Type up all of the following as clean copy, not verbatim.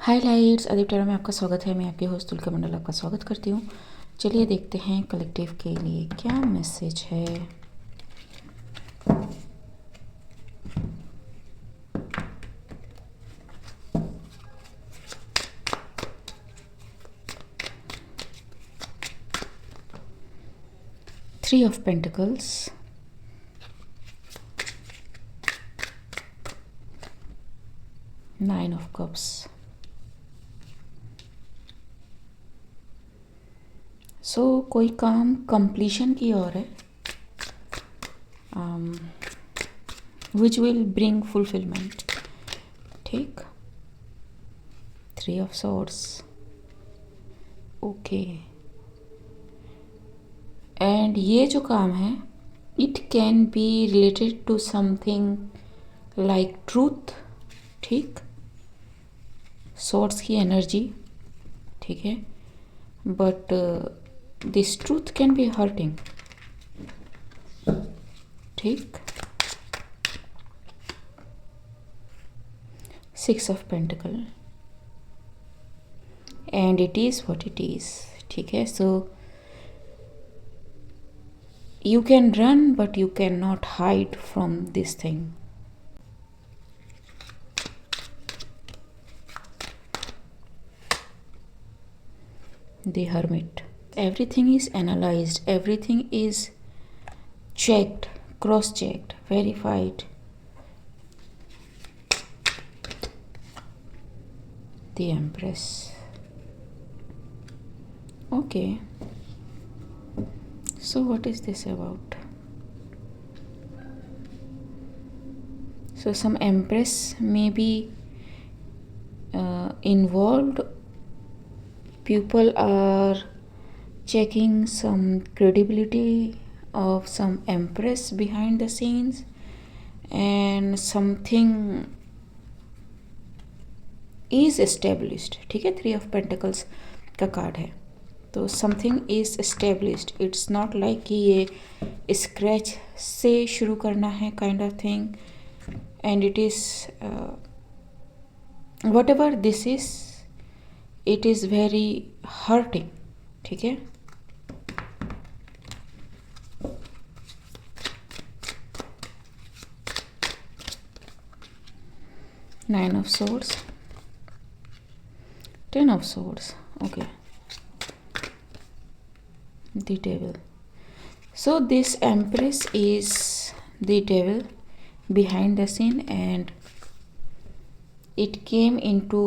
Highlights Adeep में आपका स्वागत है। मैं आपके होस्ट तुलका मंडल आपका स्वागत करती हूँ। चलिए देखते हैं कलेक्टिव के लिए क्या मैसेज है। Three of pentacles, nine of cups, कोई काम कंप्लीशन की ओर है, विच विल ब्रिंग फुलफिलमेंट। ठीक, three of swords, okay. And ये जो काम है it can be related to something like truth. ठीक, सॉर्ड्स की एनर्जी, ठीक है, but this truth can be hurting. ठीक, six of pentacle, and it is what it is. ठीक है, सो you can run but you cannot hide from this thing. The Hermit, everything is analyzed, everything is checked, cross checked, verified. The Empress, okay, so what is this about? So some Empress may be involved. People are checking some credibility of some Empress behind the scenes, and something is established. ठीक है, three of pentacles का card है, तो something is established. It's not like कि ये scratch से शुरू करना है kind of thing, and it is what ever this is, it is very hurting. ठीक है, nine of swords, ten of swords, okay, the devil. So this Empress is the devil behind the scene, and it came into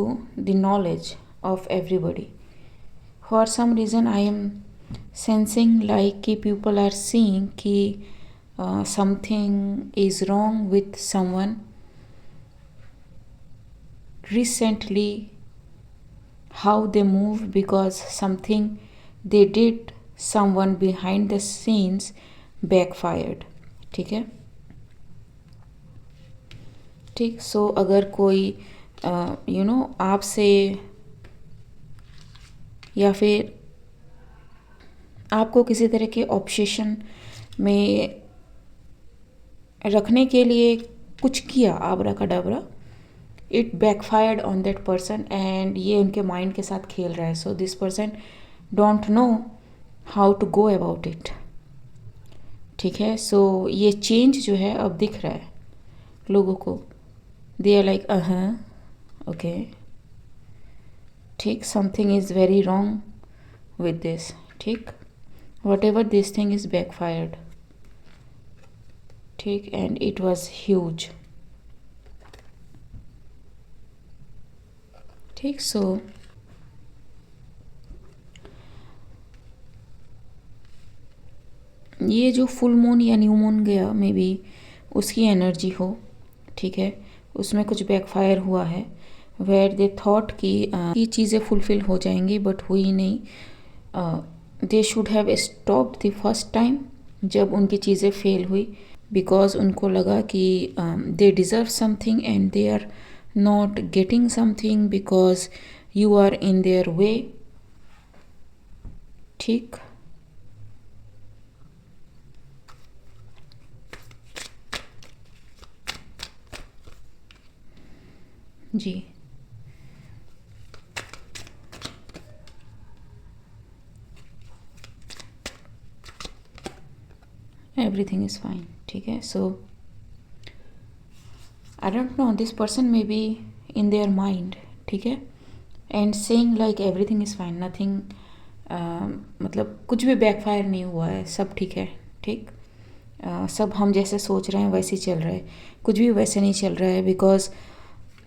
the knowledge of everybody. For some reason I am sensing like कि people are seeing कि something is wrong with someone recently, how they move, because something they did someone behind the scenes backfired. ठीक है, ठीक। सो अगर कोई आपसे या फिर आपको किसी तरह के ऑब्सेशन में रखने के लिए कुछ किया आबरा का डबरा, it backfired on that person, and ये उनके माइंड के साथ खेल रहा है। So this person don't know how to go about it. ठीक है, सो ये चेंज जो है अब दिख रहा है लोगों को। दे आर लाइक ओके, ठीक, something is very wrong with this. ठीक, whatever this thing is backfired. ठीक, एंड इट वॉज ह्यूज। ठीक, सो ये जो फुल मून या न्यू मून गया मे बी उसकी एनर्जी हो। ठीक है, उसमें कुछ बैकफायर हुआ है, वेयर दे थॉट कि चीज़ें फुलफिल हो जाएंगी, बट हुई नहीं। They should have stopped the first time जब उनकी चीज़ें फेल हुई, बिकॉज उनको लगा कि they deserve something and they are not getting something because you are in their way. ठीक, जी, everything is fine. ठीक है. So I don't know, this person may be in their mind. ठीक है. And saying like everything is fine, nothing, मतलब कुछ भी backfire नहीं हुआ है, सब ठीक है. ठीक. सब हम जैसे सोच रहे हैं वैसे ही चल रहा है, कुछ भी वैसे नहीं चल रहा है. Because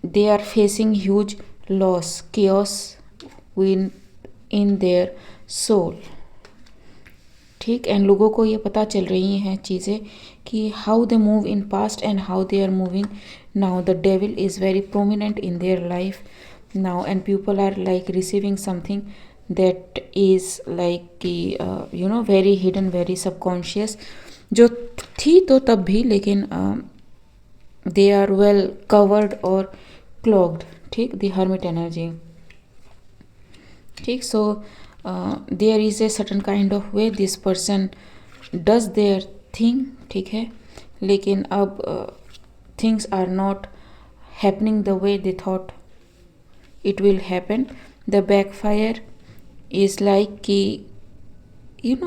they are facing huge loss, chaos in their soul. ठीक. एंड लोगों को ये पता चल रही हैं चीज़ें कि how they move in past and how they are moving now. The devil is very prominent in their life now, and people are like receiving something that is like very hidden, very subconscious, जो थी तो तब भी, लेकिन they are well covered or clogged. ठीक. the hermit energy. ठीक. so there is a certain kind of way this person does their thing. ठीक है. लेकिन अब things are not happening the way they thought it will happen. The backfire is like कि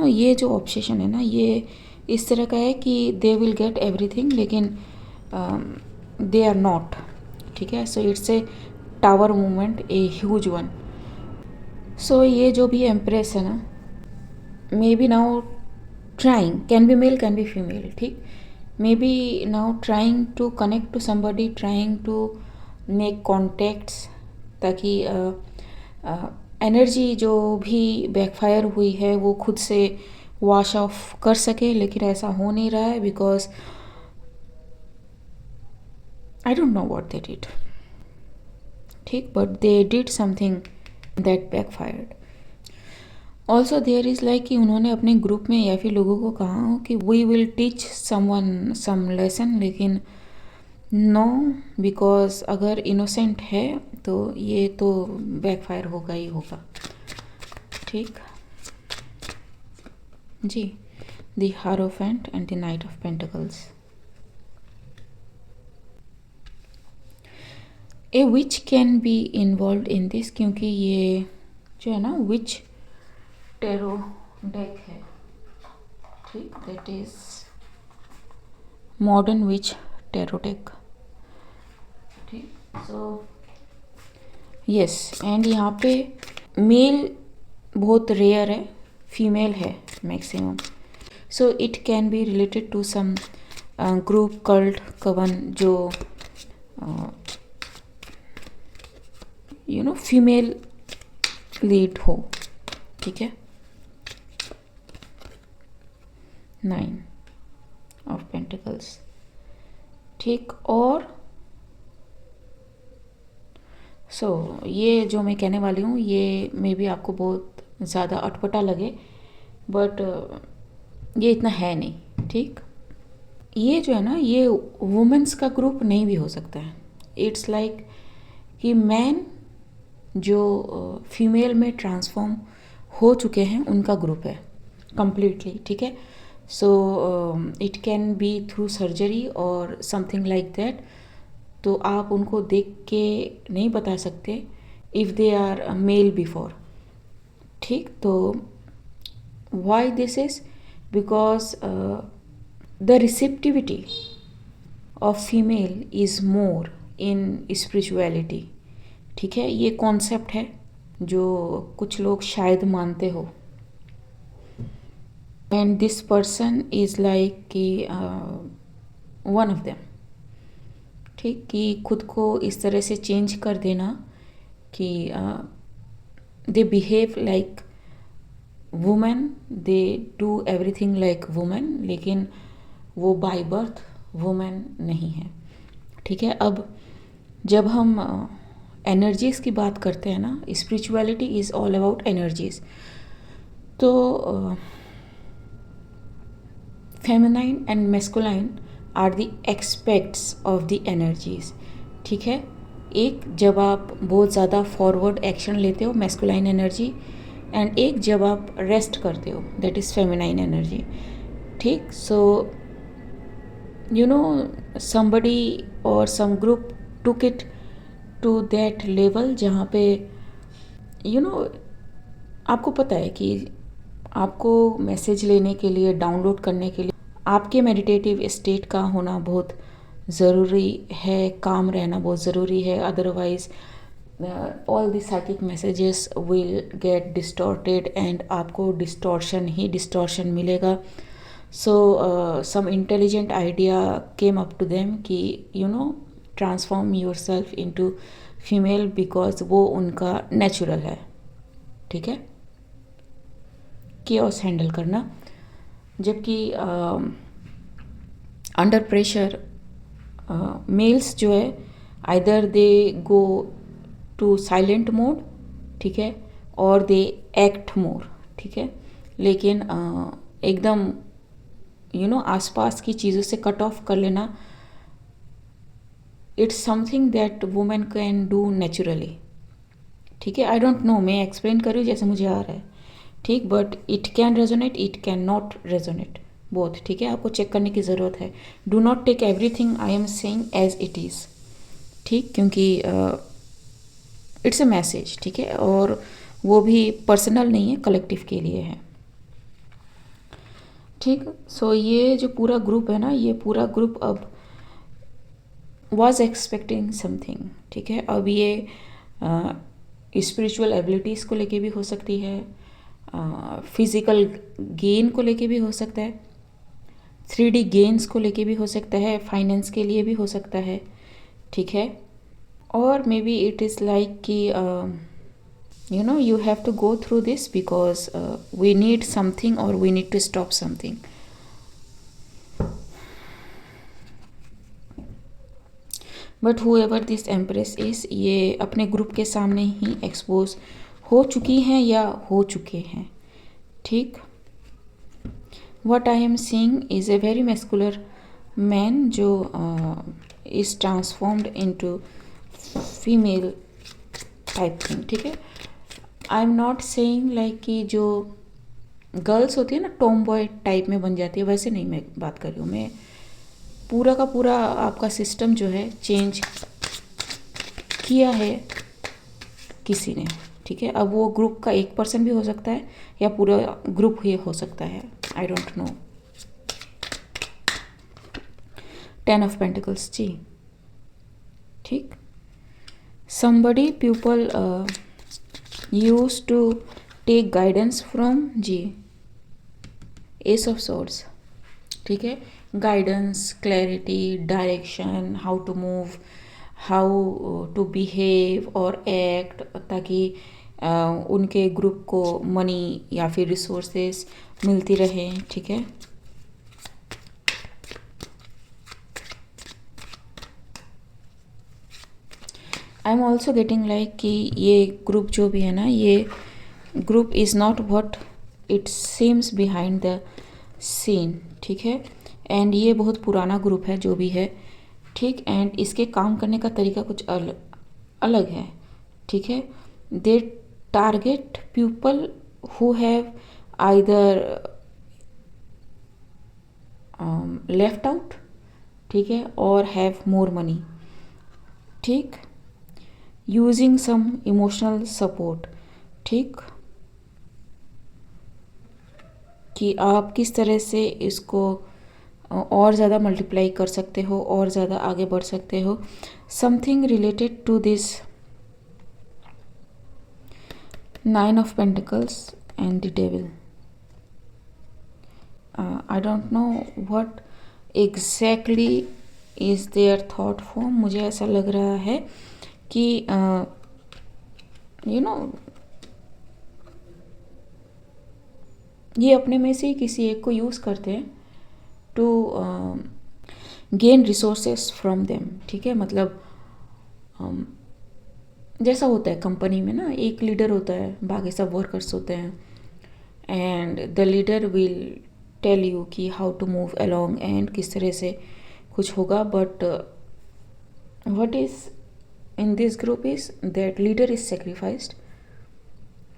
ये जो obsession है ना, ये इस तरह का है कि they will get everything, लेकिन they are not. ठीक है. so it's a tower movement, a huge one. so ये जो भी एम्प्रेस है ना, maybe now trying, can be male can be female. ठीक. Maybe now trying to connect to somebody, trying to make contacts, ताकि energy जो भी backfire हुई है वो खुद से वॉश ऑफ कर सके. लेकिन ऐसा हो नहीं रहा है because I don't know what they did. ठीक. But they did something that backfired. Also there is like कि उन्होंने अपने ग्रुप में या फिर लोगों को कहा हो कि we will teach someone some lesson, लेकिन नो, बिकॉज अगर इनोसेंट है तो ये तो बैकफायर होगा ही होगा. ठीक. जी. The hierophant and the knight of pentacles. A witch can be involve in this, क्योंकि ये जो है ना विच टेरो डेक है. ठीक. That is modern witch tarot deck. ठीक. So yes. एंड यहाँ पे मेल बहुत रेयर है, फीमेल है maximum. So it can be related to some group, cult, coven, जो फीमेल लीड हो. ठीक है. 9 ऑफ पेंटिकल्स. ठीक. और ये जो मैं कहने वाली हूँ ये मे बी आपको बहुत ज़्यादा अटपटा लगे, बट ये इतना है नहीं. ठीक. ये जो है ना, ये वुमेन्स का ग्रुप नहीं भी हो सकता है. इट्स लाइक कि मैन जो फीमेल में ट्रांसफॉर्म हो चुके हैं उनका ग्रुप है कम्प्लीटली. ठीक है. So it can be through surgery और समथिंग लाइक दैट. तो आप उनको देख के नहीं बता सकते if they are male before. ठीक. तो why this is because the receptivity of female is more in spirituality. ठीक है. ये कॉन्सेप्ट है जो कुछ लोग शायद मानते हो. And this person is like कि वन ऑफ देम. ठीक. कि खुद को इस तरह से चेंज कर देना कि they behave like women, they do everything like women, लेकिन वो बाय बर्थ वुमेन नहीं है. ठीक है. अब जब हम एनर्जीज़ की बात करते हैं ना, spirituality is all about energies. तो feminine and masculine are the expects of the energies. ठीक है. एक जब आप बहुत ज़्यादा फॉरवर्ड एक्शन लेते हो, मैस्कुलाइन एनर्जी, एंड एक जब आप रेस्ट करते हो, दैट इज़ फेमिनाइन एनर्जी. ठीक. सो somebody or some group took it to that level जहाँ पे आपको पता है कि आपको मैसेज लेने के लिए, डाउनलोड करने के लिए आपके मेडिटेटिव स्टेट का होना बहुत ज़रूरी है, काम रहना बहुत ज़रूरी है, otherwise all the psychic messages will get distorted and आपको डिस्टॉर्शन ही डिस्टॉर्शन मिलेगा. So some intelligent idea came up to them कि transform your self into female, because वो उनका नेचुरल है. ठीक है, केओस हैंडल करना. जबकि अंडर प्रेशर मेल्स जो है either they go to silent mode, ठीक है, और दे एक्ट मोर. ठीक है, लेकिन एकदम आसपास की चीज़ों से कट ऑफ कर लेना, it's something that women can do naturally. ठीक है, आई डोंट नो, मैं एक्सप्लेन कर रही हूँ जैसे मुझे आ रहा है. ठीक, but it can resonate, it can not resonate both. ठीक है, आपको चेक करने की ज़रूरत है. Do not take everything I am saying as it is. ठीक, क्योंकि इट्स अ मैसेज. ठीक है, और वो भी पर्सनल नहीं है, कलेक्टिव के लिए है. ठीक, सो ये जो पूरा ग्रुप है ना, ये पूरा ग्रुप अब वॉज एक्सपेक्टिंग समथिंग. ठीक है, अब ये स्पिरिचुअल एबिलिटीज़ को लेके भी हो सकती है, फिज़िकल गेन को लेके भी हो सकता है, 3D गेन्स को लेके भी हो सकता है, फाइनेंस के लिए भी हो सकता है. ठीक है, और may be it is like कि you have to go through this because we need something or we need to stop something. But whoever this empress is, ये अपने ग्रुप के सामने ही एक्सपोज हो चुकी हैं या हो चुके हैं. ठीक, what I am seeing is a very muscular man जो is transformed into female type thing. ठीक है, I am not saying like कि जो गर्ल्स होती है ना टॉम बॉय टाइप में बन जाती है, वैसे नहीं मैं बात कर रही हूँ. मैं पूरा का पूरा आपका सिस्टम जो है चेंज किया है किसी ने. ठीक है, अब वो ग्रुप का एक पर्सन भी हो सकता है या पूरा ग्रुप ही हो सकता है, I don't know. 10 of pentacles जी. ठीक, somebody pupil used to take guidance from जी एस ऑफ सॉर्ड्स. ठीक है, guidance, clarity, direction, how to move, how to behave और एक्ट, ताकि उनके ग्रुप को मनी या फिर रिसोर्सेस मिलती रहे. ठीक है, I am also getting like कि ये ग्रुप जो भी है ना, ये group is not what it seems behind the scene. ठीक है, एंड ये बहुत पुराना ग्रुप है जो भी है. ठीक, एंड इसके काम करने का तरीका कुछ अलग है. ठीक है, दे target people who have either left out, ठीक है, और हैव मोर मनी. ठीक, यूजिंग सम इमोशनल सपोर्ट. ठीक, कि आप किस तरह से इसको और ज़्यादा मल्टीप्लाई कर सकते हो और ज़्यादा आगे बढ़ सकते हो. Something related to this 9 of pentacles and the devil. I don't know what exactly is their thought form. मुझे ऐसा लग रहा है कि ये अपने में से किसी एक को यूज़ करते हैं to gain resources from them. ठीक है, मतलब जैसा होता है कंपनी में ना, एक लीडर होता है, बाकी सब वर्कर्स होते हैं, and the leader will tell you कि how to move along and किस तरह से कुछ होगा. But what is in this group is that leader is sacrificed.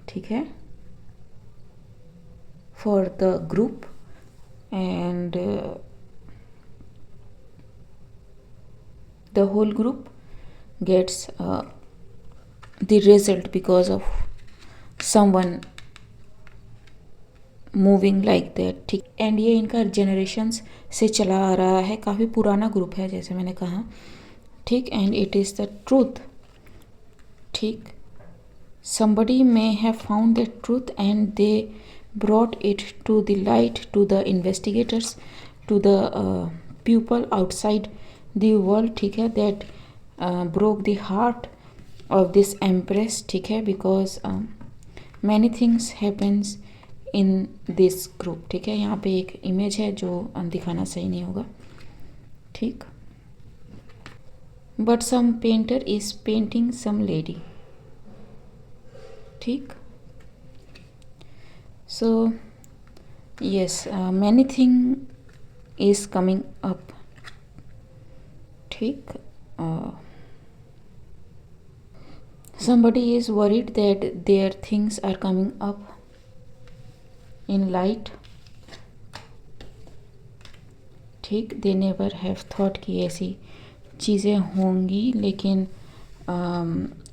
ठीक है, for the group, and the whole group gets the result because of someone moving like that. ठीक, and ये इनका जनरेशन्स से चला आ रहा है, काफ़ी पुराना ग्रुप है जैसे मैंने कहा, ठीक। And it is the truth, ठीक। somebody may have found the truth and they brought it to the light to the investigators, to the people outside the world, ठीक है, that broke the heart of this empress, ठीक है, because many things happens in this group, ठीक है। यहाँ पे एक image है जो दिखाना सही नहीं होगा, ठीक। but some painter is painting some lady, ठीक। so yes, many thing is coming up, ठीक। somebody is worried that their things are coming up in light, ठीक। they never have thought कि ऐसी चीज़ें होंगी, लेकिन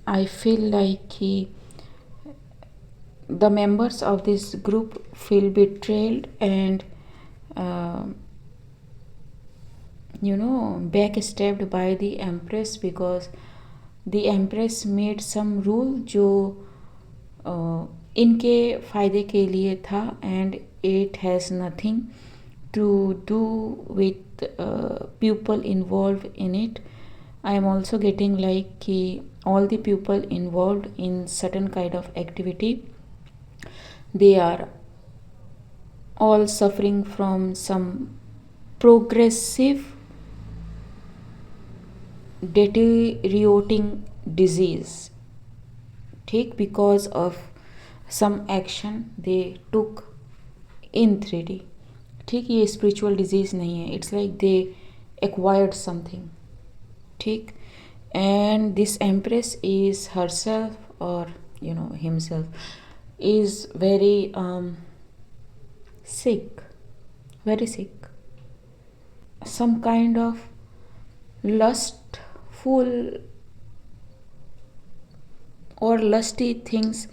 I feel like कि the members of this group feel betrayed and backstabbed by the empress, because the empress made some rule जो इनके फ़ायदे के लिए था, and it has nothing to do with people involved in it. I am also getting like कि all the people involved in certain kind of activity, they are all suffering from some progressive deteriorating disease, ठीक, because of some action they took in 3D, ठीक। ये spiritual disease नहीं है, it's like they acquired something, ठीक। and this empress is herself or himself is very sick, very sick. some kind of lustful or lusty things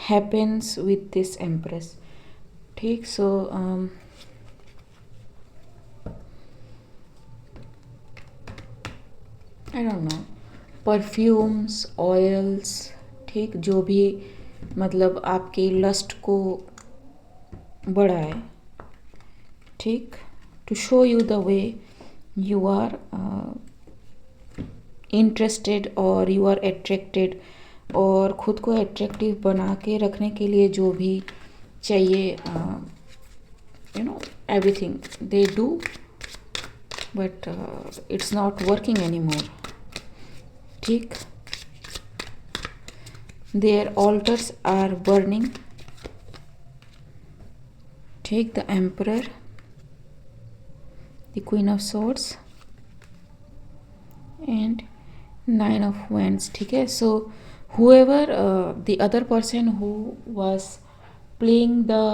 happens with this empress, ठीक। so I don't know, perfumes, oils, ठीक, जो भी मतलब आपकी lust को बढ़ाए, ठीक, to show you the way you are interested और यू आर अट्रैक्टेड, और ख़ुद को अट्रैक्टिव बना के रखने के लिए जो भी चाहिए, everything they do, but it's not working anymore, ठीक। their altars are burning, take the emperor, the queen of swords and 9 of wands, ठीक है। so whoever the other person who was playing the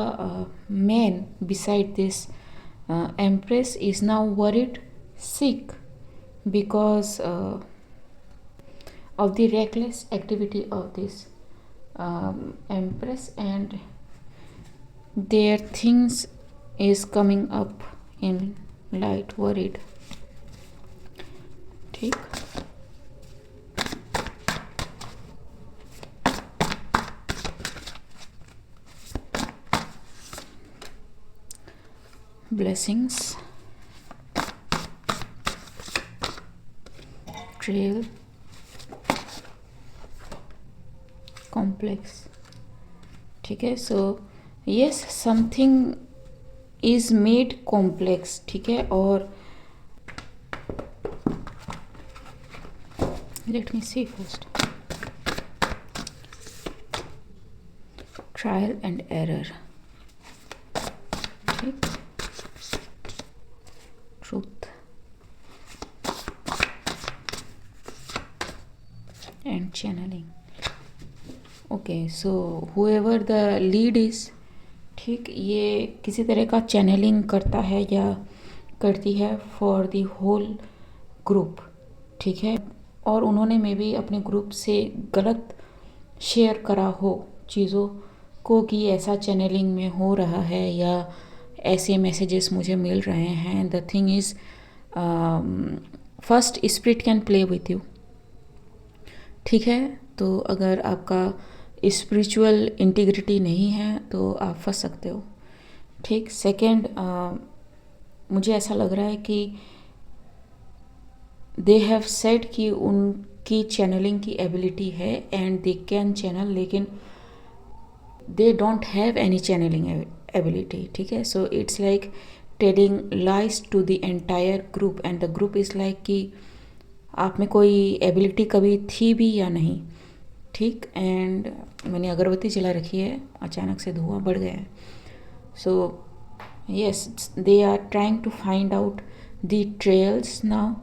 man beside this empress is now worried, sick, because of the reckless activity of this empress, and their things is coming up in light, worried, ठीक। blessings, trail, complex, ठीक है। so yes, something is made complex, ठीक है। और let me see first, trial and error, ठीक, truth and channeling, okay. So whoever the lead is, ठीक, ये किसी तरह का चैनलिंग करता है या करती है फॉर द होल ग्रुप, ठीक है। और उन्होंने मे बी अपने ग्रुप से गलत शेयर करा हो चीज़ों को कि ऐसा चैनलिंग में हो रहा है या ऐसे मैसेजेस मुझे मिल रहे हैं। The thing is, first spirit can play with you, ठीक है। तो अगर आपका स्पिरिचुअल इंटीग्रिटी नहीं है तो आप फंस सकते हो, ठीक। सेकंड, मुझे ऐसा लग रहा है कि दे हैव सेड कि उनकी चैनलिंग की एबिलिटी है एंड दे कैन चैनल, लेकिन they don't have any channelling ability, ठीक है। So it's like telling lies to the entire group and the group is like कि आप में कोई एबिलिटी कभी थी भी या नहीं, ठीक। एंड मैंने अगरबत्ती जला रखी है, अचानक से धुआं बढ़ गया है। सो yes, they are trying to find out the trails now,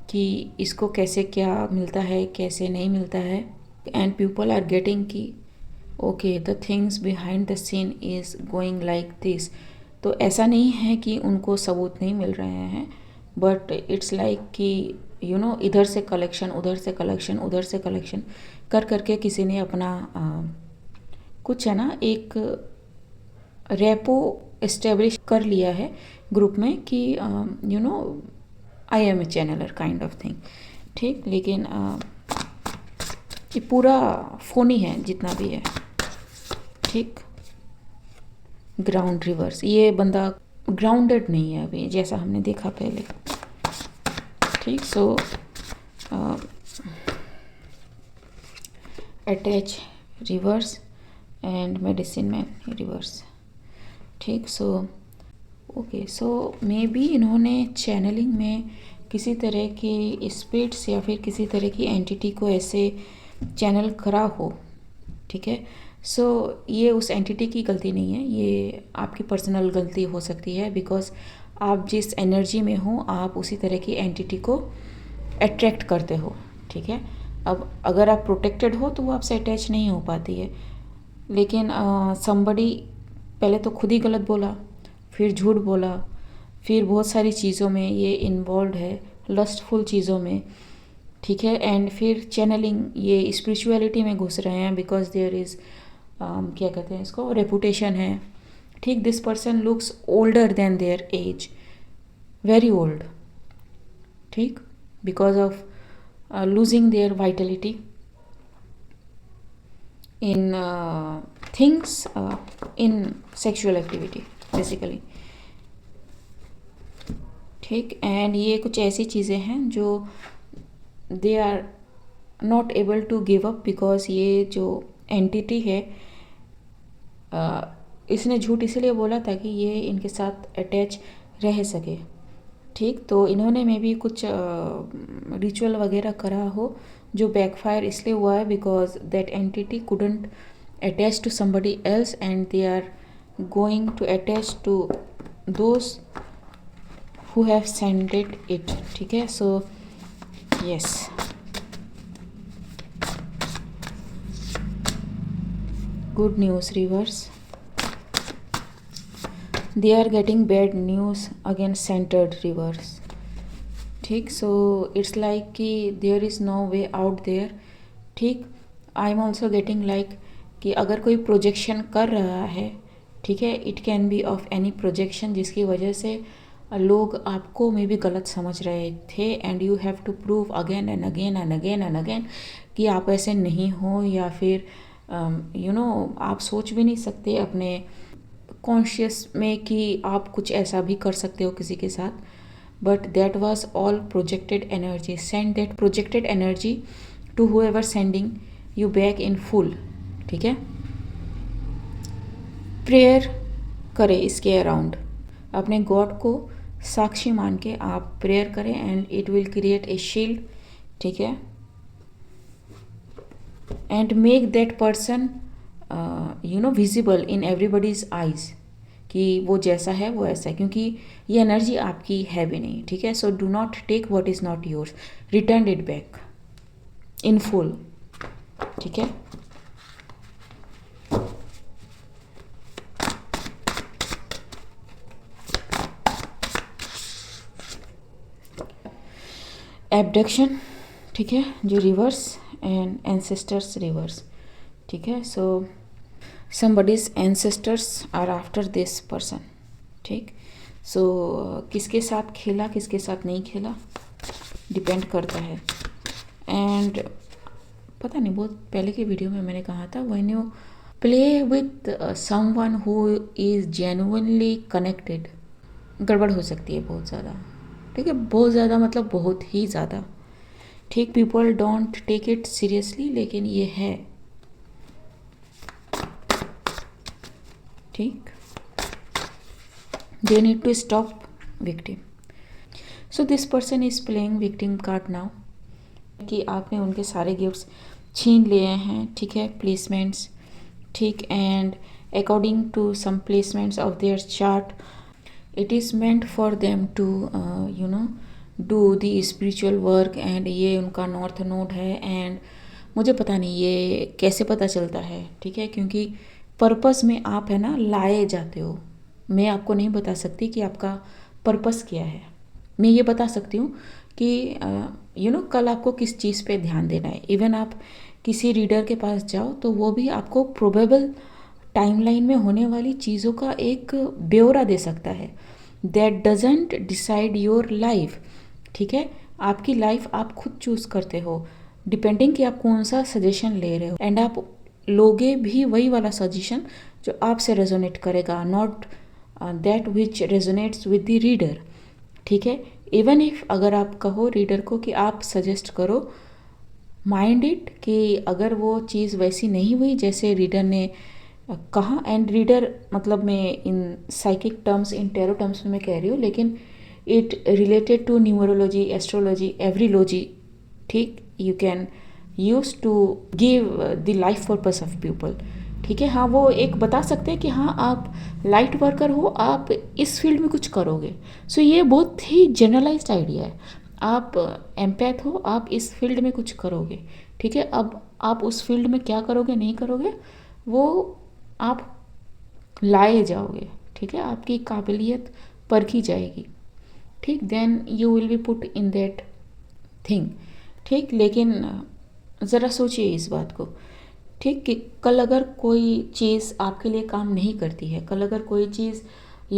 कि इसको कैसे क्या मिलता है, कैसे नहीं मिलता है। एंड पीपल आर गेटिंग कि okay the things behind the scene is going like this. तो ऐसा नहीं है कि उनको सबूत नहीं मिल रहे हैं, बट इट्स लाइक कि यू नो, इधर से कलेक्शन, उधर से कलेक्शन, उधर से कलेक्शन कर करके किसी ने अपना कुछ है ना, एक रेपो इस्टेब्लिश कर लिया है ग्रुप में कि you know I am a channeler kind of thing, ठीक। लेकिन ये पूरा फोनी है जितना भी है, ठीक। ग्राउंड रिवर्स, ये बंदा ग्राउंडेड नहीं है अभी, जैसा हमने देखा पहले, ठीक। So attach reverse and medicine man reverse, ठीक। So okay, so maybe इन्होंने चैनलिंग में किसी तरह की स्पिरिट्स या फिर किसी तरह की एंटिटी को ऐसे चैनल करा हो, ठीक है। सो ये उस एंटिटी की गलती नहीं है, ये आपकी पर्सनल गलती हो सकती है, बिकॉज आप जिस एनर्जी में हो आप उसी तरह की एंटिटी को अट्रैक्ट करते हो, ठीक है। अब अगर आप प्रोटेक्टेड हो तो वो आपसे अटैच नहीं हो पाती है, लेकिन समबडी पहले तो खुद ही गलत बोला, फिर झूठ बोला, फिर बहुत सारी चीज़ों में ये इन्वॉल्व है, लस्टफुल चीज़ों में, ठीक है। एंड फिर चैनलिंग, ये स्पिरिचुअलिटी में घुस रहे हैं, बिकॉज देयर इज़ क्या कहते हैं इसको, रेपुटेशन है, ठीक। This person looks older than their age, very old, ठीक, because of losing their vitality in things, in sexual activity basically, ठीक। एंड ये कुछ ऐसी चीज़ें हैं जो they are not able to give up, because ये जो एंटिटी है, इसने झूठ इसलिए बोला ताकि ये इनके साथ अटैच रह सके, ठीक। तो इन्होंने में भी कुछ रिचुअल वगैरह करा हो जो बैकफायर इसलिए हुआ है because that entity couldn't attach to somebody else and they are going to attach to those who have sended it, ठीक है। सो यस, good news reverse, they are getting bad news again centered reverse, ठीक। so it's like कि there is no way out there, ठीक। आई am also getting like कि अगर कोई projection कर रहा है, ठीक है, it can B of any projection जिसकी वजह से लोग आपको में भी गलत समझ रहे थे, and you have to prove again and again and again and again कि आप ऐसे नहीं हो, या फिर यू नो आप सोच भी नहीं सकते अपने कॉन्शियस में कि आप कुछ ऐसा भी कर सकते हो किसी के साथ, but that was all projected energy. Send that projected energy to whoever sending you back in full, ठीक है। प्रेयर करें इसके अराउंड, अपने गॉड को साक्षी मान के आप प्रेयर करें and it will create a shield, ठीक है। And make that person you know visible in everybody's eyes कि वो जैसा है वो ऐसा है, क्योंकि ये एनर्जी आपकी है भी नहीं, ठीक है। So do not take what is not yours, return it back in full, ठीक है। एब्डक्शन, ठीक है, जो रिवर्स एंड एंसेस्टर्स रिवर्स, ठीक है। So somebody's ancestors are after this person, ठीक। सो किसके साथ खेला किसके साथ नहीं खेला डिपेंड करता है। एंड पता नहीं, बहुत पहले की वीडियो में मैंने कहा था, when you play with someone who is genuinely connected, गड़बड़ हो सकती है बहुत ज़्यादा। ठीक है, बहुत ज़्यादा मतलब बहुत ही ज़्यादा। ठीक, people don't take it seriously, लेकिन ये है। ठीक, they need to stop victim. So this person is playing victim card now, कि आपने उनके सारे गिफ्ट्स छीन लिए हैं। ठीक है, प्लेसमेंट्स। ठीक, and according to some placements of their chart, it is meant for them to you know do the spiritual work. एंड ये उनका नॉर्थ नोड है। एंड मुझे पता नहीं ये कैसे पता चलता है। ठीक है, क्योंकि पर्पस में आप है ना लाए जाते हो। मैं आपको नहीं बता सकती कि आपका पर्पस क्या है। मैं ये बता सकती हूँ कि कल आपको किस चीज़ पे ध्यान देना है। इवन आप किसी रीडर के पास जाओ तो वो भी आपको प्रोबेबल टाइमलाइन में होने वाली चीज़ों का एक ब्यौरा दे सकता है। That doesn't decide your life. ठीक है, आपकी लाइफ आप खुद चूज़ करते हो, डिपेंडिंग कि आप कौन सा सजेशन ले रहे हो। एंड आप लोगे भी वही वाला सजेशन जो आपसे रेजोनेट करेगा, not that which resonates with the reader. ठीक है, इवन इफ अगर आप कहो रीडर को कि आप सजेस्ट करो, माइंड इट कि अगर वो चीज़ वैसी नहीं हुई जैसे रीडर ने कहा। एंड रीडर मतलब मैं in psychic terms, in tarot terms में मैं कह रही हूँ, लेकिन it related to numerology, astrology, everylogy. ठीक, you can use to give the life purpose of people. ठीक है, हाँ वो एक बता सकते हैं कि हाँ आप लाइट वर्कर हो, आप इस फील्ड में कुछ करोगे। सो ये बहुत ही जनरलाइज्ड आइडिया है। आप एम्पैथ हो, आप इस फील्ड में कुछ करोगे। ठीक है, अब आप उस फील्ड में क्या करोगे नहीं करोगे वो आप लाए जाओगे। ठीक है, आपकी काबिलियत परखी जाएगी। ठीक, then you will be put in that thing. ठीक, लेकिन ज़रा सोचिए इस बात को। ठीक, कि कल अगर कोई चीज़ आपके लिए काम नहीं करती है, कल अगर कोई चीज़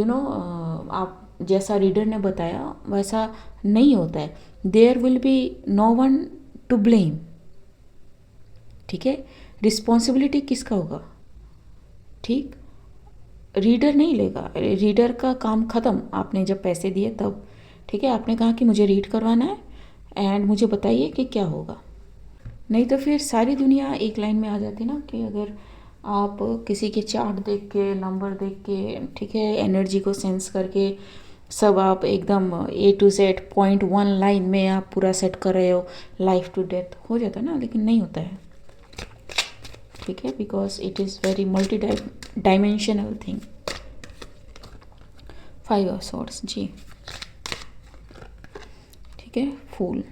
आप जैसा रीडर ने बताया वैसा नहीं होता है, there will be no one to blame. ठीक है, रिस्पॉन्सिबिलिटी किसका होगा? ठीक, रीडर नहीं लेगा, रीडर का काम ख़त्म आपने जब पैसे दिए तब। ठीक है, आपने कहा कि मुझे रीड करवाना है एंड मुझे बताइए कि क्या होगा। नहीं तो फिर सारी दुनिया एक लाइन में आ जाती ना, कि अगर आप किसी के चार्ट देख के, नंबर देख के, ठीक है, एनर्जी को सेंस करके सब आप एकदम A to Z 0.1 लाइन में आप पूरा सेट कर रहे हो, लाइफ टू डेथ हो जाता है ना, लेकिन नहीं होता है। ठीक है, because it is very multi dimensional thing. 5 of swords जी। ठीक है, फूल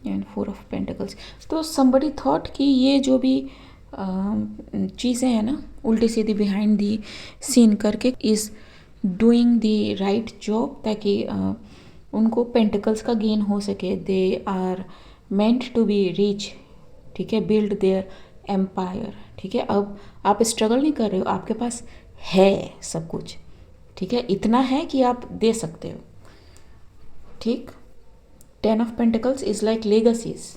एंड 4 ऑफ पेंटिकल्स। तो somebody थॉट कि ये जो भी चीज़ें हैं ना उल्टी सीधी बिहाइंड दी सीन करके is doing the right job, ताकि उनको पेंटिकल्स का गेन हो सके। They are meant to be rich. ठीक है, बिल्ड देयर एम्पायर। ठीक है, अब आप स्ट्रगल नहीं कर रहे हो, आपके पास है सब कुछ। ठीक है, इतना है कि आप दे सकते हो। ठीक, 10 ऑफ पेंटिकल्स इज़ लाइक लेगसीज।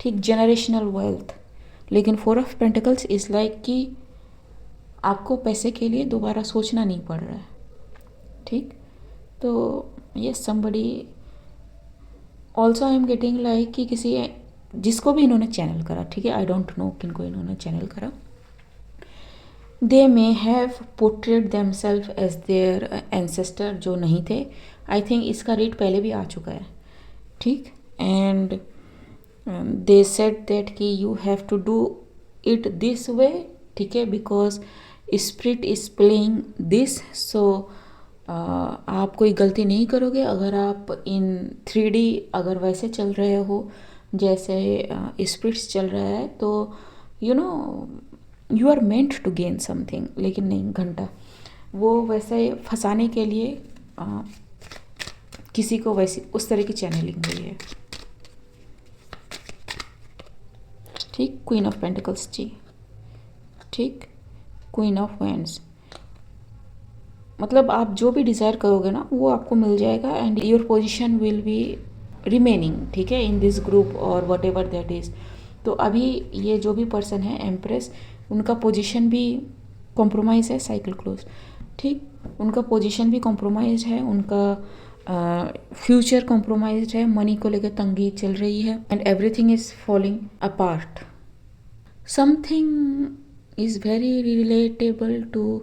ठीक, जनरेशनल वेल्थ। लेकिन 4 ऑफ पेंटिकल्स इज़ लाइक कि आपको पैसे के लिए दोबारा सोचना नहीं पड़ रहा है। ठीक, तो ये somebody also I am getting like कि किसी जिसको भी इन्होंने चैनल करा, ठीक है, आई डोंट नो किनको इन्होंने चैनल करा, they may have portrayed themselves as their ancestor जो नहीं थे। आई थिंक इसका रीड पहले भी आ चुका है। ठीक, एंड दे सेड दैट कि you have to do it this way. ठीक है, because spirit is playing this. So आप कोई गलती नहीं करोगे अगर आप इन 3D अगर वैसे चल रहे हो जैसे स्पिरिट्स चल रहा है, तो you are meant to gain something. लेकिन नहीं, घंटा वो वैसे फंसाने के लिए किसी को वैसी उस तरह की चैनलिंग हुई है। ठीक, क्वीन ऑफ पेंटिकल्स जी। ठीक, क्वीन ऑफ वैंड्स, मतलब आप जो भी डिज़ायर करोगे ना वो आपको मिल जाएगा and your position will be remaining, ठीक है, इन दिस ग्रुप और वट एवर दैट इज़। तो अभी ये जो भी पर्सन है एम्प्रेस, उनका पोजीशन भी कॉम्प्रोमाइज़ है, साइकिल क्लोज, ठीक, उनका पोजीशन भी कॉम्प्रोमाइज है, उनका फ्यूचर कॉम्प्रोमाइज है, मनी को लेकर तंगी चल रही है and everything is falling apart. Something is very relatable to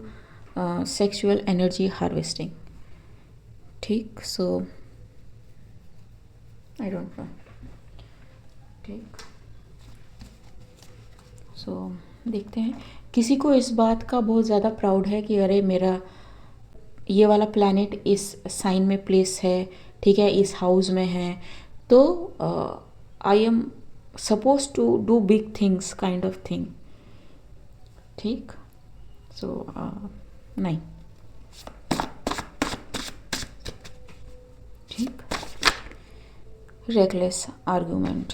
sexual energy harvesting, ठीक, सो आई डोंट नो, ठीक, सो देखते हैं। किसी को इस बात का बहुत ज़्यादा प्राउड है कि अरे मेरा ये वाला प्लैनेट इस साइन में प्लेस है, ठीक है, इस हाउस में है, तो I am suppose to do big things kind of thing, ठीक, सो नहीं, ठीक, रेकलेस आर्गूमेंट,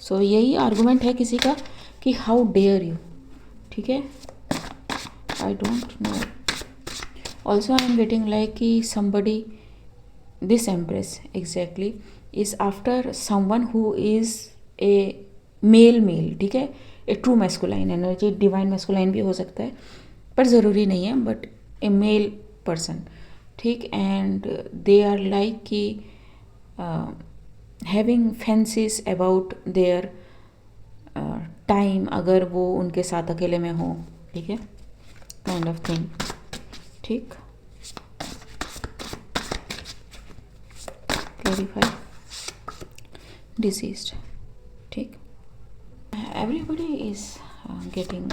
सो यही आर्गूमेंट है किसी का कि हाउ डेयर यू, ठीक है, I don't no. Also I am getting like कि somebody, this empress exactly is after someone who is a male, ठीक है, a true masculine energy, divine masculine भी हो सकता है पर ज़रूरी नहीं है, बट ए मेल पर्सन, ठीक, एंड दे आर लाइक कि having fancies about their time, अगर वो उनके साथ अकेले में हो, ठीक है, काइंड ऑफ थिंग, ठीक, क्लैरिफाई, डिसीज्ड, ठीक, एवरीबडी इज गेटिंग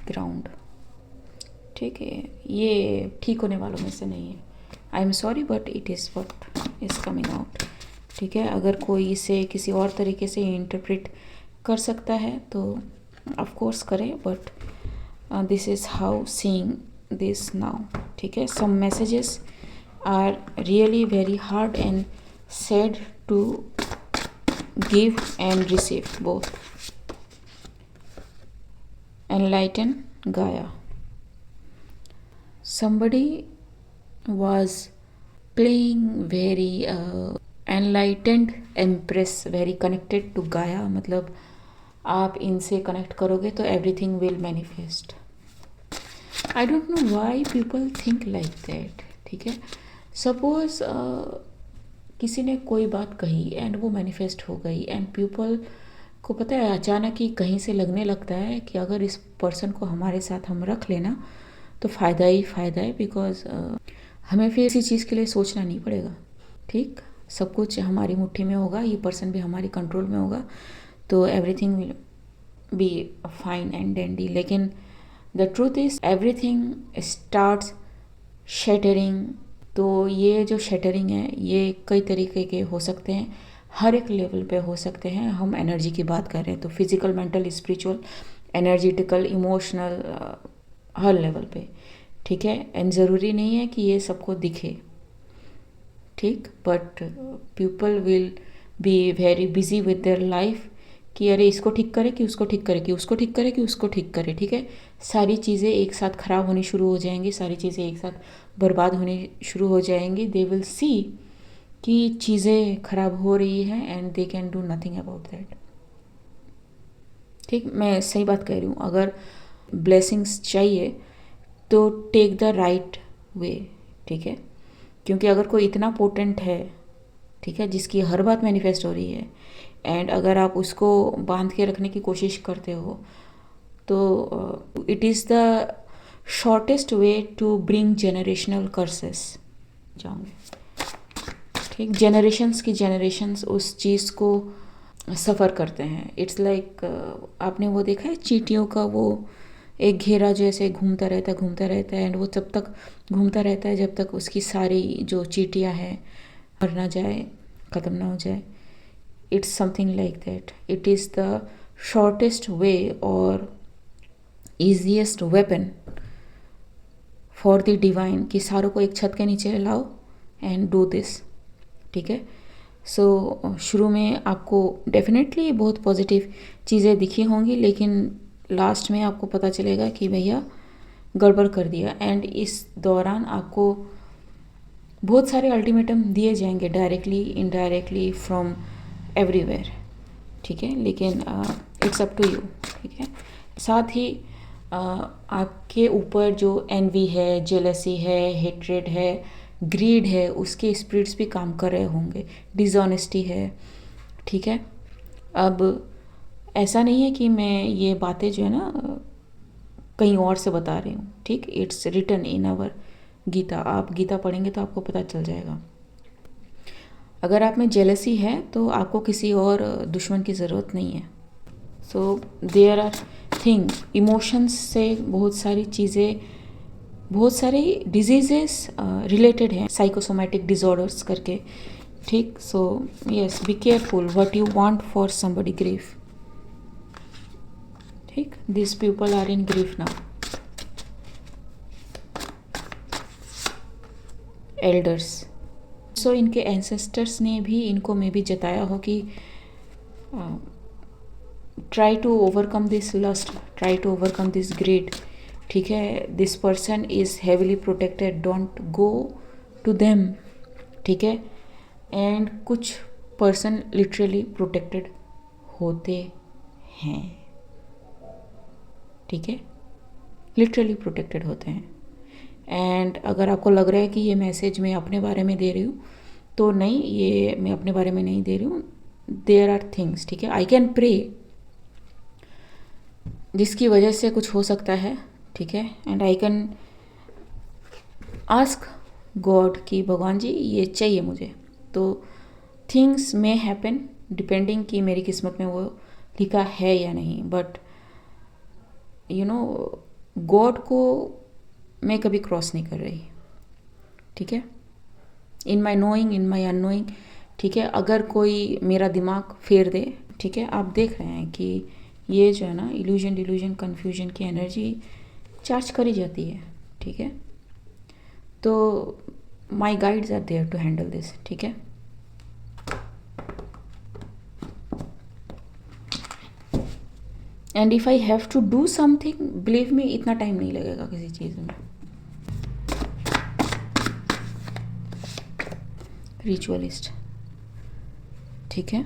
ग्राउंड, ठीक है, ये ठीक होने वालों में से नहीं है, I am sorry but it is what is coming out, ठीक है, अगर कोई इसे किसी और तरीके से इंटरप्रेट कर सकता है तो ऑफ कोर्स करे, but this is how seeing this now, ठीक है, some messages are really very hard and sad to give and receive both. Enlighten Gaia, somebody was playing very enlightened empress, very connected to Gaia, मतलब आप इनसे connect करोगे तो everything will manifest. I don't know why people think like that, ठीक है, suppose किसी ने कोई बात कही एंड वो मैनिफेस्ट हो गई एंड पीपल को पता है अचानक ही कहीं से लगने लगता है कि अगर इस पर्सन को हमारे साथ हम रख लेना तो फ़ायदा ही फ़ायदा है, बिकॉज हमें फिर इसी चीज़ के लिए सोचना नहीं पड़ेगा, ठीक, सब कुछ हमारी मुट्ठी में होगा, ये पर्सन भी हमारी कंट्रोल में होगा, तो everything will be fine and dandy. लेकिन the truth is everything starts shattering. तो ये जो शैटरिंग है ये कई तरीके के हो सकते हैं, हर एक लेवल पे हो सकते हैं। हम एनर्जी की बात कर रहे हैं तो फिजिकल, मेंटल, स्पिरिचुअल, एनर्जेटिकल, इमोशनल, हर लेवल पे, ठीक है, एंड ज़रूरी नहीं है कि ये सबको दिखे, ठीक, but people will be very busy with their life कि अरे इसको ठीक करे कि उसको ठीक करे कि उसको ठीक करे कि उसको ठीक करे, ठीक है, सारी चीज़ें एक साथ ख़राब होनी शुरू हो जाएंगी, सारी चीज़ें एक साथ बर्बाद होनी शुरू हो जाएंगी। दे विल सी कि चीज़ें ख़राब हो रही हैं and they can do nothing about that, ठीक, मैं सही बात कह रही हूँ। अगर ब्लेसिंग्स चाहिए तो टेक द राइट वे, ठीक है, क्योंकि अगर कोई इतना पोटेंट है, ठीक है, जिसकी हर बात मैनिफेस्ट हो रही है एंड अगर आप उसको बांध के रखने की कोशिश करते हो तो it is the shortest way to bring generational curses जाऊँगे, ठीक, जेनरेशन्स की जेनरेशन्स उस चीज़ को सफ़र करते हैं। इट्स लाइक आपने वो देखा है चींटियों का वो एक घेरा जो ऐसे घूमता रहता है एंड वो तब तक घूमता रहता है जब तक उसकी सारी जो चींटियाँ हैं मर ना जाए, ख़त्म ना हो जाए। It's something like that. It is the shortest way और easiest weapon for the divine कि सारों को एक छत के नीचे लाओ एंड डू दिस, ठीक है। सो शुरू में आपको डेफिनेटली बहुत पॉजिटिव चीज़ें दिखी होंगी, लेकिन लास्ट में आपको पता चलेगा कि भैया गड़बड़ कर दिया। एंड इस दौरान आपको बहुत सारे अल्टीमेटम दिए जाएंगे, डायरेक्टली इनडायरेक्टली, फ्रॉम एवरीवेयर, ठीक है। लेकिन इट्स अप टू यू, ठीक है। साथ ही आपके ऊपर जो एनवी है, जेलसी है, हेट्रेड है, ग्रीड है, उसके स्पिरिट्स भी काम कर रहे होंगे, डिसऑनेस्टी है, ठीक है। अब ऐसा नहीं है कि मैं ये बातें जो है ना कहीं और से बता रही हूँ, ठीक। It's written in our Gita. आप गीता पढ़ेंगे तो आपको पता चल जाएगा। अगर आप में जेलसी है तो आपको किसी और दुश्मन की ज़रूरत नहीं है। So there are things, emotions से बहुत सारी चीज़ें, बहुत सारी डिजीजेस रिलेटेड हैं, साइकोसोमैटिक डिसऑर्डर्स करके, ठीक। So yes, be careful what you want for somebody grief, ठीक। This people are in grief now. Elders, so इनके एंसेस्टर्स ने भी इनको में भी जताया हो कि try to overcome this lust, try to overcome this greed, ठीक है। This person is heavily protected, don't go to them, ठीक है। एंड कुछ पर्सन लिटरली प्रोटेक्टेड होते हैं, ठीक है, लिटरली प्रोटेक्टेड होते हैं। एंड अगर आपको लग रहा है कि ये मैसेज मैं अपने बारे में दे रही हूँ, तो नहीं, ये मैं अपने बारे में नहीं दे रही हूँ। देयर आर थिंग्स, ठीक है, आई कैन प्रे, जिसकी वजह से कुछ हो सकता है, ठीक है। And I can ask God कि भगवान जी ये चाहिए मुझे, तो थिंग्स मे हैपन डिपेंडिंग कि मेरी किस्मत में वो लिखा है या नहीं। बट यू नो, गॉड को मैं कभी क्रॉस नहीं कर रही, ठीक है। इन माई नोइंग, इन माई अननोइंग, ठीक है। अगर कोई मेरा दिमाग फेर दे, ठीक है, आप देख रहे हैं कि ये जो है ना इल्यूजन, डिल्यूजन, कन्फ्यूजन की एनर्जी चार्ज करी जाती है, ठीक है। तो my guides are there to handle this, ठीक है। And if I have to do something, believe me, इतना टाइम नहीं लगेगा किसी चीज़ में। रिचुअलिस्ट, ठीक है।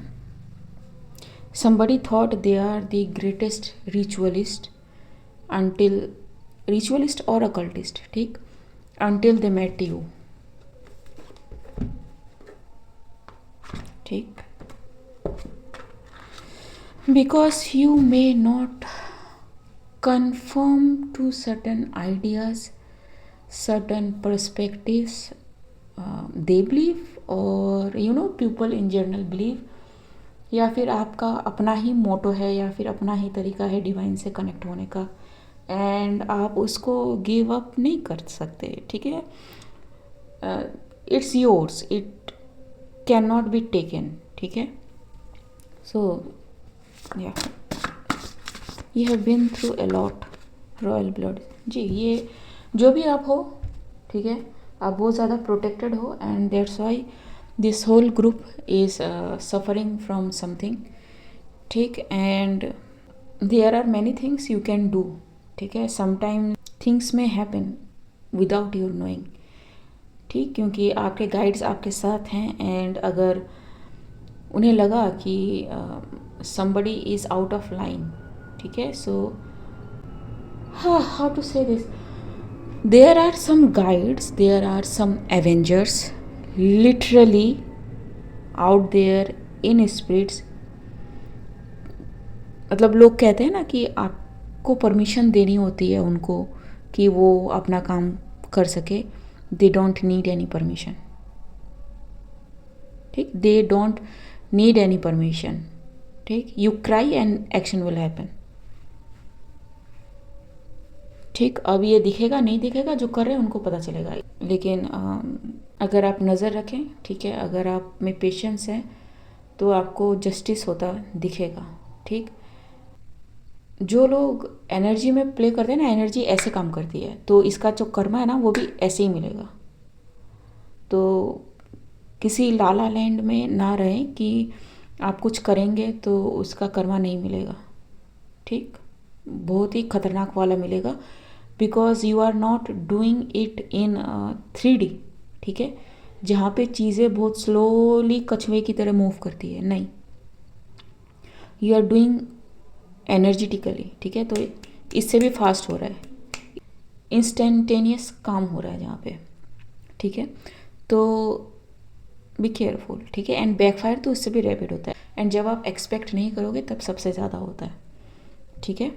somebody thought they are the greatest ritualist until, ritualist or occultist, ठीक, until they met you, ठीक। because you may not conform to certain ideas, certain perspectives they believe, or you know people in general believe, या फिर आपका अपना ही मोटो है, या फिर अपना ही तरीका है डिवाइन से कनेक्ट होने का, एंड आप उसको गिव अप नहीं कर सकते, ठीक है। It's yours, it can not be taken, ठीक है। So yeah you have been through a lot, royal blood जी, ये जो भी आप हो, ठीक है, आप बहुत ज़्यादा प्रोटेक्टेड हो, and that's why this whole group is suffering from something, ठीक। and there are many things you can do, ठीक है। sometimes things may happen without your knowing, ठीक, क्योंकि आपके गाइड्स आपके साथ हैं, एंड अगर उन्हें लगा कि somebody is out of line, ठीक है, so how to say this, there are some guides, there are some avengers literally out there in spirits। मतलब लोग कहते हैं ना कि आपको परमिशन देनी होती है उनको कि वो अपना काम कर सके, they don't need any permission, ठीक, they don't need any permission, ठीक। You cry and action will happen, ठीक। अब ये दिखेगा नहीं दिखेगा, जो कर रहे हैं उनको पता चलेगा। लेकिन अगर आप नज़र रखें, ठीक है, अगर आप में पेशेंस है, तो आपको जस्टिस होता दिखेगा, ठीक। जो लोग एनर्जी में प्ले करते हैं ना, एनर्जी ऐसे काम करती है, तो इसका जो कर्मा है ना वो भी ऐसे ही मिलेगा। तो किसी लाला लैंड में ना रहें कि आप कुछ करेंगे तो उसका कर्मा नहीं मिलेगा, ठीक। बहुत ही खतरनाक वाला मिलेगा, because you are not doing it in 3D, ठीक है, जहाँ पे चीज़ें बहुत स्लोली कछुए की तरह मूव करती है, नहीं, यू आर डूइंग एनर्जेटिकली, ठीक है। तो इससे भी फास्ट हो रहा है, इंस्टेंटेनियस काम हो रहा है जहाँ पे, ठीक है। तो बी केयरफुल, ठीक है। एंड बैकफायर तो उससे भी रैपिड होता है, एंड जब आप एक्सपेक्ट नहीं करोगे तब सबसे ज़्यादा होता है, ठीक है।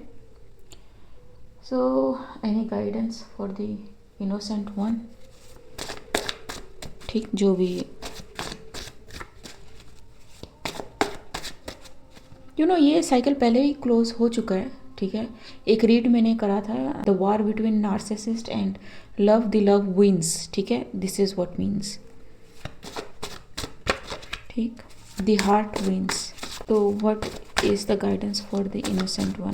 So any guidance for the innocent one, ठीक, जो भी ये साइकिल पहले ही क्लोज हो चुका है, ठीक है। एक रीड मैंने करा था, the war between narcissist and love, the love wins, ठीक है, दिस इज व्हाट मीन्स, ठीक, द हार्ट विंस। तो what is the guidance for the innocent one?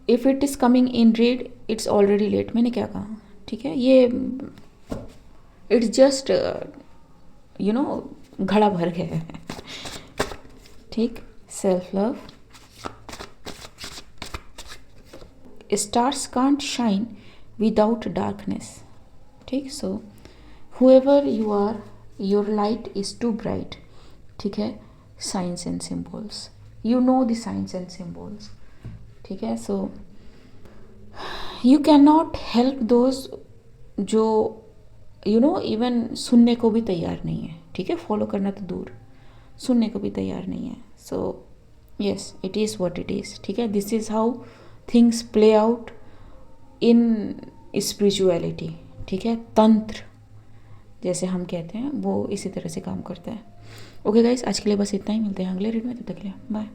If it is coming in red it's already late, मैंने क्या कहा, ठीक है, ये इट्स जस्ट घड़ा भर गया है, ठीक। Self love, stars can't shine without darkness, ठीक। So however you are, your light is too bright, ठीक है। Signs and symbols, you know the signs and symbols, ठीक है। So you can not help those जो इवन सुनने को भी तैयार नहीं है, ठीक है, फॉलो करना तो दूर, सुनने को भी तैयार नहीं है। So yes, it is what it is, ठीक है। This is how things play out in spirituality, ठीक है। तंत्र जैसे हम कहते हैं वो इसी तरह से काम करता है। ओके गाइस, आज के लिए बस इतना ही, मिलते हैं अगले रीड में, तब तक के लिए बाय।